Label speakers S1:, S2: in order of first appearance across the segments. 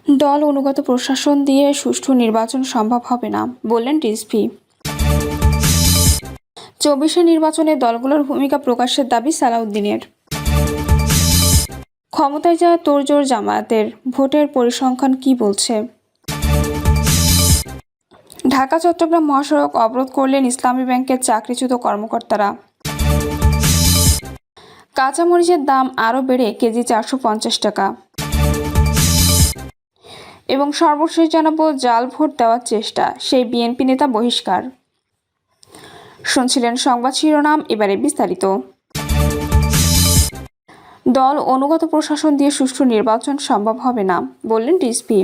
S1: দল অনুগত প্রশাসন দিয়ে সুষ্ঠু নির্বাচন সম্ভব হবে না, বললেন রিজভী। 24 নির্বাচনে দলগুলোর ভূমিকা প্রকাশের দাবি সালাউদ্দিনের। ক্ষমতায় যাওয়া তোড়জোড় জামায়াতের, ভোটের পরিসংখ্যান কি বলছে? ঢাকা চট্টগ্রাম মহাসড়ক অবরোধ করলেন ইসলামী ব্যাংকের চাকরিচ্যুত কর্মকর্তারা। কাঁচামরিচের দাম আরও বেড়ে কেজি 450 টাকা। এবং সর্বশেষ জানাবো, জাল ভোট দেওয়ার চেষ্টা, সেই বিএনপি নেতা বহিষ্কার। শুনছিলেন সংবাদ শিরোনাম, এবারে বিস্তারিত। দল অনুগত প্রশাসন দিয়ে সুষ্ঠু নির্বাচন সম্ভব হবে না, বললেন রিজভী।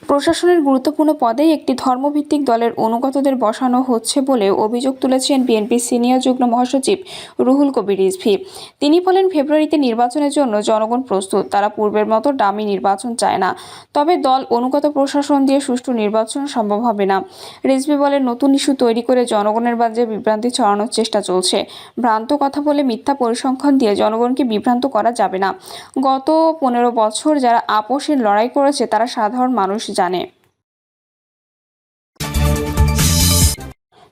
S1: প্রশাসনের গুরুত্বপূর্ণ পদেই একটি ধর্মভিত্তিক দলের অনুগতদের বসানো হচ্ছে বলে অভিযোগ তুলেছেন বিএনপির সিনিয়র যুগ্ম মহাসচিব রুহুল কবির রিজভী। তিনি বলেন, ফেব্রুয়ারিতে নির্বাচনের জন্য জনগণ প্রস্তুত, তারা পূর্বের মতো ডামি নির্বাচন চায় না। তবে দল অনুগত প্রশাসন দিয়ে সুষ্ঠু নির্বাচন সম্ভব হবে না। রিজভী বলেন, নতুন ইস্যু তৈরি করে জনগণের মাঝে বিভ্রান্তি ছড়ানোর চেষ্টা চলছে। ভ্রান্ত কথা বলে মিথ্যা পরিসংখ্যান দিয়ে জনগণকে বিভ্রান্ত করা যাবে না। গত 15 বছর যারা আপোষের লড়াই করেছে তারা সাধারণ মানুষ জানে।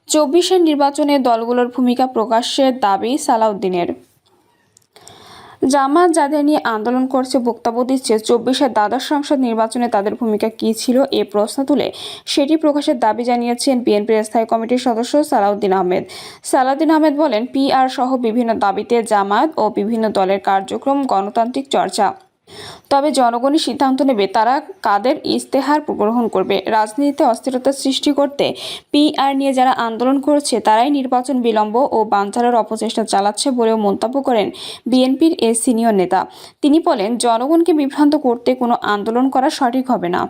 S1: 24 নির্বাচনে দলগুলোর ভূমিকা প্রকাশের দাবি সালাউদ্দিনের। জামায়াত যাদের নিয়ে আন্দোলন করছে বক্তব্য দিচ্ছে, 24 দ্বাদশ সংসদ নির্বাচনে তাদের ভূমিকা কী ছিল এ প্রশ্ন তুলে সেটি প্রকাশের দাবি জানিয়েছেন বিএনপির স্থায়ী কমিটির সদস্য সালাউদ্দিন আহমেদ। সালাউদ্দিন আহমেদ বলেন, পিআর সহ বিভিন্ন দাবিতে জামায়াত ও বিভিন্ন দলের কার্যক্রম গণতান্ত্রিক চর্চা। তবে জনগণই সিদ্ধান্ত নেবে তারা কাদের ইস্তেহার গ্রহণ করবে। রাজনীতিতে অস্থিরতা সৃষ্টি করতে পিআর নিয়ে যারা আন্দোলন করছে তারাই নির্বাচন বিলম্ব ও বানচালের অপচেষ্টা চালাচ্ছে বলেও মন্তব্য করেন বিএনপির এ সিনিয়র নেতা। তিনি বলেন, জনগণকে বিভ্রান্ত করতে কোনো আন্দোলন করা সঠিক হবে না।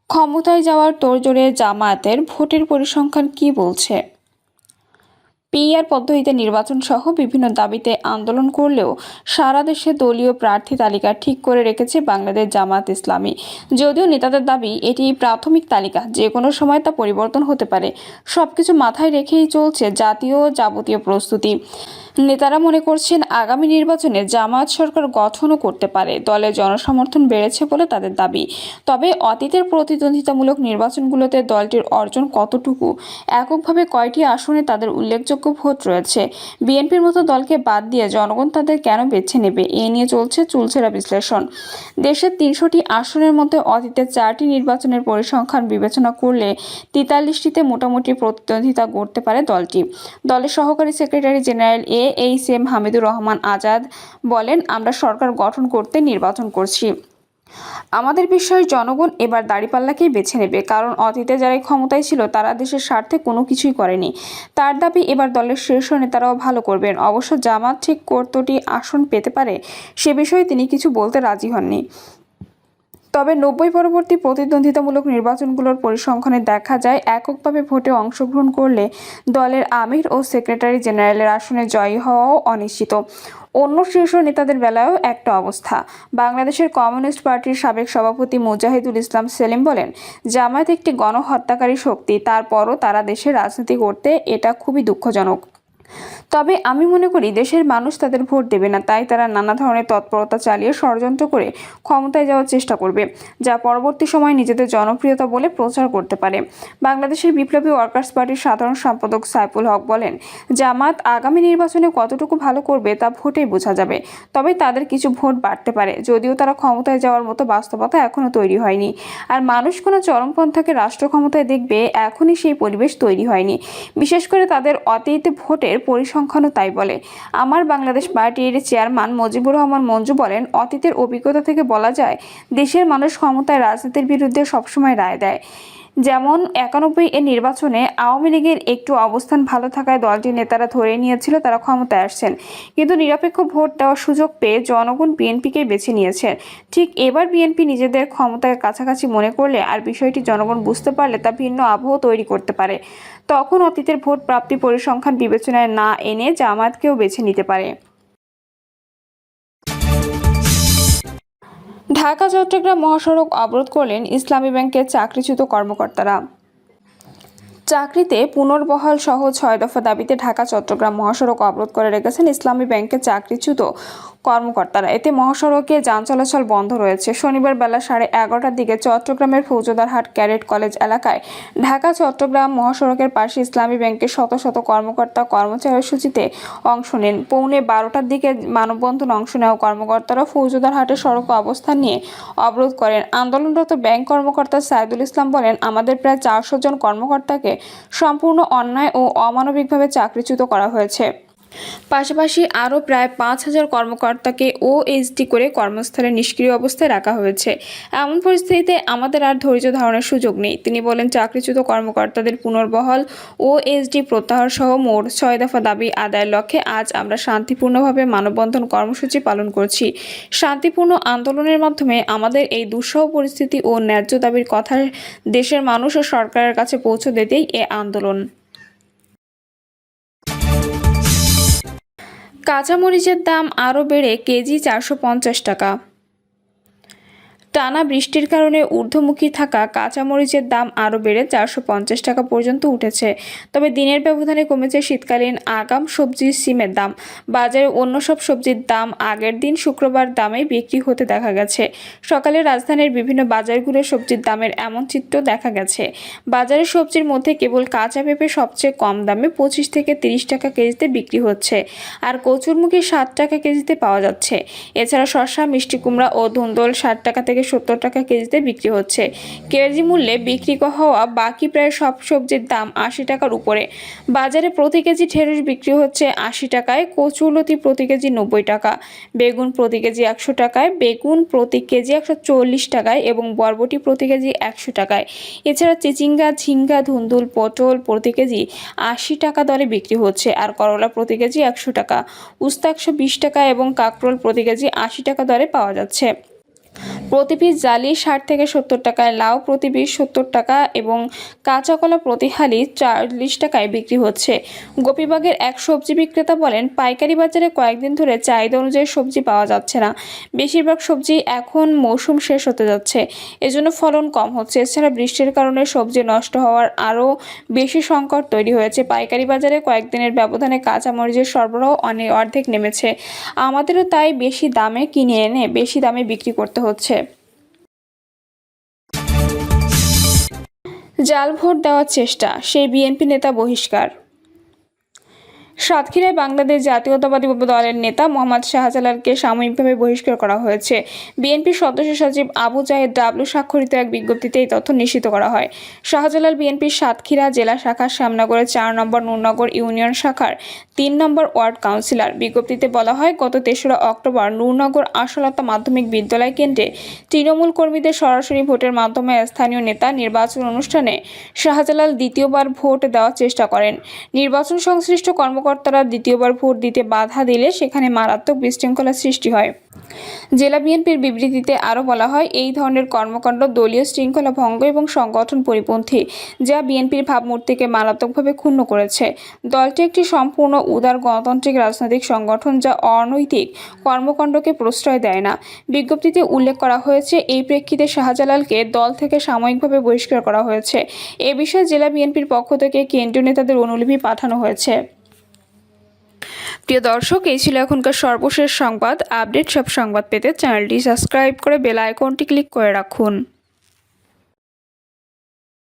S1: ক্ষমতায় যাওয়ার তোড়জোড়ে জামায়াতের, ভোটের পরিসংখ্যান কি বলছে? পিআর পদ্ধতিতে নির্বাচন সহ বিভিন্ন দাবিতে আন্দোলন করলেও সারা দেশে দলীয় প্রার্থী তালিকা ঠিক করে রেখেছে বাংলাদেশ জামায়াত ইসলামী। যদিও নেতাদের দাবি এটি প্রাথমিক তালিকা, যে কোনো সময় তা পরিবর্তন হতে পারে। সবকিছু মাথায় রেখেই চলছে জাতীয় যাবতীয় প্রস্তুতি। নেতারা মনে করছেন, আগামী নির্বাচনে জামায়াত সরকার গঠনও করতে পারে। দলের জনসমর্থন বেড়েছে বলে তাদের দাবি। তবে অতীতের প্রতিদ্বন্দ্বিতামূলক নির্বাচনগুলোতে দলটির অর্জন কতটুকু, এককভাবে কয়টি আসনে তাদের উল্লেখযোগ্য ভোট রয়েছে, বিএনপির মতো দলকে বাদ দিয়ে জনগণ তাদের কেন বেছে নেবে, এ নিয়ে চলছে চুলচেরা বিশ্লেষণ। দেশের 300টি আসনের মধ্যে অতীতে 4টি নির্বাচনের পরিসংখ্যান বিবেচনা করলে 43টিতে মোটামুটি প্রতিদ্বন্দ্বিতা করতে পারে দলটি। দলের সহকারী secretary general HM. Hamidur Rahman Azad বলেন, আমরা সরকার গঠন করতে নির্বাচন করছি। আমাদের বিশ্বাস, জনগণ এবার দাঁড়িপাল্লাকেই বেছে নেবে, কারণ অতীতে যারাই ক্ষমতায় ছিল তারা দেশের স্বার্থে কোনো কিছুই করেনি। তার দাবি, এবার দলের শীর্ষ নেতারাও ভালো করবেন। অবশ্য জামাত ঠিক কতটি আসন পেতে পারে সে বিষয়ে তিনি কিছু বলতে রাজি হননি। তবে 90 পরবর্তী প্রতিদ্বন্দ্বিতামূলক নির্বাচনগুলোর পরিসংখ্যানে দেখা যায়, এককভাবে ভোটে অংশগ্রহণ করলে দলের আমির ও সেক্রেটারি জেনারেলের আসনে জয়ী হওয়াও অনিশ্চিত। অন্য শীর্ষ নেতাদের বেলায়ও একটা অবস্থা। বাংলাদেশের কমিউনিস্ট পার্টির সাবেক সভাপতি মুজাহিদুল ইসলাম সেলিম বলেন, জামায়াত একটি গণহত্যাকারী শক্তি, তারপরও তারা দেশে রাজনীতি করতে, এটা খুবই দুঃখজনক। তবে আমি মনে করি দেশের মানুষ তাদের ভোট দেবে না, তাই তারা নানা ধরনের তৎপরতা চালিয়ে ষড়যন্ত্র করে ক্ষমতায় যাওয়ার চেষ্টা করবে, যা পরবর্তী সময়ে নিজেদের জনপ্রিয়তা বলে প্রচার করতে পারে। বাংলাদেশের বিপ্লবী ওয়ার্কার্স পার্টির সাধারণ সম্পাদক সাইফুল হক বলেন, জামাত আগামী নির্বাচনে কতটুকু ভালো করবে তা ভোটেই বোঝা যাবে। তবে তাদের কিছু ভোট বাড়তে পারে, যদিও তারা ক্ষমতায় যাওয়ার মতো বাস্তবতা এখনও তৈরি হয়নি। আর মানুষ কোনো চরমপন্থাকে রাষ্ট্র ক্ষমতায় দেখবে, এখনই সেই পরিবেশ তৈরি হয়নি। বিশেষ করে তাদের অতীত ভোটের পরিসংখ্যানও তাই বলে। আমার বাংলাদেশ পার্টির চেয়ারম্যান মুজিবুর রহমান মঞ্জু বলেন, অতীতের অভিজ্ঞতা থেকে বলা যায়, দেশের মানুষ ক্ষমতায় রাজনীতির বিরুদ্ধে সবসময় রায় দেয়। যেমন 91 নির্বাচনে আওয়ামী লীগের একটু অবস্থান ভালো থাকায় দলটির নেতারা ধরে নিয়েছিল তারা ক্ষমতায় আসছেন, কিন্তু নিরপেক্ষ ভোট দেওয়ার সুযোগ পেয়ে জনগণ বিএনপিকে বেছে নিয়েছেন। ঠিক এবার বিএনপি নিজেদের ক্ষমতার কাছাকাছি মনে করলে আর বিষয়টি জনগণ বুঝতে পারলে তা ভিন্ন আবহ তৈরি করতে পারে। তখন অতীতের ভোট প্রাপ্তি পরিসংখ্যান বিবেচনায় না এনে জামায়াতকেও বেছে নিতে পারে। ঢাকা চট্টগ্রাম মহাসড়ক অবরোধ করলেন ইসলামী ব্যাংকের চাকরিচ্যুত কর্মকর্তারা। চাকরিতে পুনর্বহাল সহ 6 দফা দাবিতে ঢাকা চট্টগ্রাম মহাসড়ক অবরোধ করে রেখেছেন ইসলামী ব্যাংকের চাকরিচ্যুত কর্মকর্তারা। এতে মহাসড়কে যান চলাচল বন্ধ রয়েছে। শনিবার বেলা 11:30টার দিকে চট্টগ্রামের ফৌজদারহাট ক্যাডেট কলেজ এলাকায় ঢাকা চট্টগ্রাম মহাসড়কের পাশে ইসলামী ব্যাংকের শত শত কর্মকর্তা কর্মচারীসূচিতে অংশ নেন। পৌনে 12টার দিকে মানববন্ধন অংশ নেওয়া কর্মকর্তারা ফৌজদারহাটের সড়কে অবস্থান নিয়ে অবরোধ করেন। আন্দোলনরত ব্যাংক কর্মকর্তা সাইদুল ইসলাম বলেন, আমাদের প্রায় 400 জন কর্মকর্তাকে সম্পূর্ণ অন্যায় ও অমানবিকভাবে চাকরিচ্যুত করা হয়েছে। পাশাপাশি আরও প্রায় 5,000 কর্মকর্তাকে ওএসডি করে কর্মস্থলে নিষ্ক্রিয় অবস্থায় রাখা হয়েছে। এমন পরিস্থিতিতে আমাদের আর ধৈর্য ধারণের সুযোগ নেই। তিনি বলেন, চাকরিচ্যুত কর্মকর্তাদের পুনর্বহাল ওএসডি প্রত্যাহার সহ মোট 6 দফা দাবি আদায়ের লক্ষ্যে আজ আমরা শান্তিপূর্ণভাবে মানববন্ধন কর্মসূচি পালন করছি। শান্তিপূর্ণ আন্দোলনের মাধ্যমে আমাদের এই দুঃসহ পরিস্থিতি ও ন্যায্য দাবির কথা দেশের মানুষ ও সরকারের কাছে পৌঁছে দিতেই এ আন্দোলন। কাঁচামরিচের দাম আরও বেড়ে কেজি 450 টাকা। টানা বৃষ্টির কারণে ঊর্ধ্বমুখী থাকা কাঁচামরিচের দাম আরও বেড়ে 450 টাকা পর্যন্ত উঠেছে। তবে দিনের ব্যবধানে কমেছে শীতকালীন আগাম সবজি সিমের দাম। বাজারে অন্য সব সবজির দাম আগের দিন শুক্রবার দামেই বিক্রি হতে দেখা গেছে। সকালে রাজধানীর বিভিন্ন বাজারগুলোর সবজির দামের এমন চিত্র দেখা গেছে। বাজারের সবজির মধ্যে কেবল কাঁচা পেঁপে সবচেয়ে কম দামে 25 থেকে 30 টাকা কেজিতে বিক্রি হচ্ছে, আর কচুরমুখী 60 টাকা কেজিতে পাওয়া যাচ্ছে। এছাড়া শসা, মিষ্টি কুমড়া ও ধুন্দল 60 টাকা থেকে 70 টাকা কেজিতে বিক্রি হচ্ছে। কেজি মূল্যে বিক্রি হওয়া বাকি প্রায় সব সবজির দাম 80 টাকার উপরে। বাজারে প্রতি কেজি ঢেঁড়স বিক্রি হচ্ছে 80 টাকায়, কচুরলতি প্রতি কেজি 90 টাকা, বেগুন প্রতি কেজি 100 টাকায়, বেগুন প্রতি কেজি 140 টাকায় এবং বরবটি প্রতি কেজি 100 টাকায়। এছাড়া চিচিঙ্গা, ঝিঙ্গা, ধুন্দুল, পটল প্রতি কেজি 80 টাকা দরে বিক্রি হচ্ছে, আর করলা প্রতি কেজি 100 টাকা, উস্তা 120 টাকা এবং কাঁকরোল প্রতি কেজি 80 টাকা দরে পাওয়া যাচ্ছে। প্রতি পিস জালি 60 থেকে 70 টাকায়, লাউ প্রতি পিস 70 টাকা এবং কাঁচা কলা প্রতি হালি 40 টাকায় বিক্রি হচ্ছে। গোপীবাগের এক সবজি বিক্রেতা বলেন, পাইকারি বাজারে কয়েকদিন ধরে চাহিদা অনুযায়ী সবজি পাওয়া যাচ্ছে না। বেশিরভাগ সবজি এখন মৌসুম শেষ হতে যাচ্ছে, এজন্য ফলন কম হচ্ছে। এছাড়া বৃষ্টির কারণে সবজি নষ্ট হওয়ার আরও বেশি সংকট তৈরি হয়েছে। পাইকারি বাজারে কয়েকদিনের ব্যবধানে কাঁচামরিচের সরবরাহ অর্ধেক নেমেছে। আমাদেরও তাই বেশি দামে কিনে এনে বেশি দামে বিক্রি করতে হচ্ছে। জাল ভোট দেওয়ার চেষ্টা, সেই বিএনপি নেতা বহিষ্কার। সাতক্ষীরায় বাংলাদেশ জাতীয়তাবাদী দলের নেতা মোহাম্মদ শাহজালালকে সাময়িকভাবে বহিষ্কার করা হয়েছে। বিএনপির সদস্য সচিব আবু জাহেদ ডাবলু স্বাক্ষরিত এক বিজ্ঞপ্তিতে এই তথ্য নিশ্চিত করা হয়। শাহজালাল বিএনপির সাতক্ষীরা জেলা শাখার শ্যামনগরের 4 নম্বর নূরনগর ইউনিয়ন শাখার 3 নম্বর ওয়ার্ড কাউন্সিলর। বিজ্ঞপ্তিতে বলা হয়, গত 3রা অক্টোবর নূরনগর আশালতা মাধ্যমিক বিদ্যালয় কেন্দ্রে তৃণমূল কর্মীদের সরাসরি ভোটের মাধ্যমে স্থানীয় নেতা নির্বাচন অনুষ্ঠানে শাহজালাল দ্বিতীয়বার ভোট দেওয়ার চেষ্টা করেন। নির্বাচন সংশ্লিষ্ট কর্মকর্তারা দ্বিতীয়বার ভোট দিতে বাধা দিলে সেখানে মারাত্মক বিশৃঙ্খলা সৃষ্টি হয়। জেলা বিএনপির বিবৃতিতে আরও বলা হয়, এই ধরনের কর্মকাণ্ড দলীয় শৃঙ্খলা ভঙ্গ এবং সংগঠন পরিপন্থী, যা বিএনপির ভাবমূর্তিকে মারাত্মকভাবে ক্ষুণ্ণ করেছে। দলটি একটি সম্পূর্ণ উদার গণতান্ত্রিক রাজনৈতিক সংগঠন, যা অনৈতিক কর্মকাণ্ডকে প্রশ্রয় দেয় না। বিজ্ঞপ্তিতে উল্লেখ করা হয়েছে, এই প্রেক্ষিতে শাহজালালকে দল থেকে সাময়িকভাবে বহিষ্কার করা হয়েছে। এ বিষয়ে জেলা বিএনপির পক্ষ থেকে কেন্দ্রীয় নেতাদের অনুলিপি পাঠানো হয়েছে। প্রিয় দর্শক, এই ছিল এখনকার সর্বশেষ সংবাদ। আপডেট সব সংবাদ পেতে চ্যানেলটি সাবস্ক্রাইব করে বেল আইকনটি ক্লিক করে রাখুন।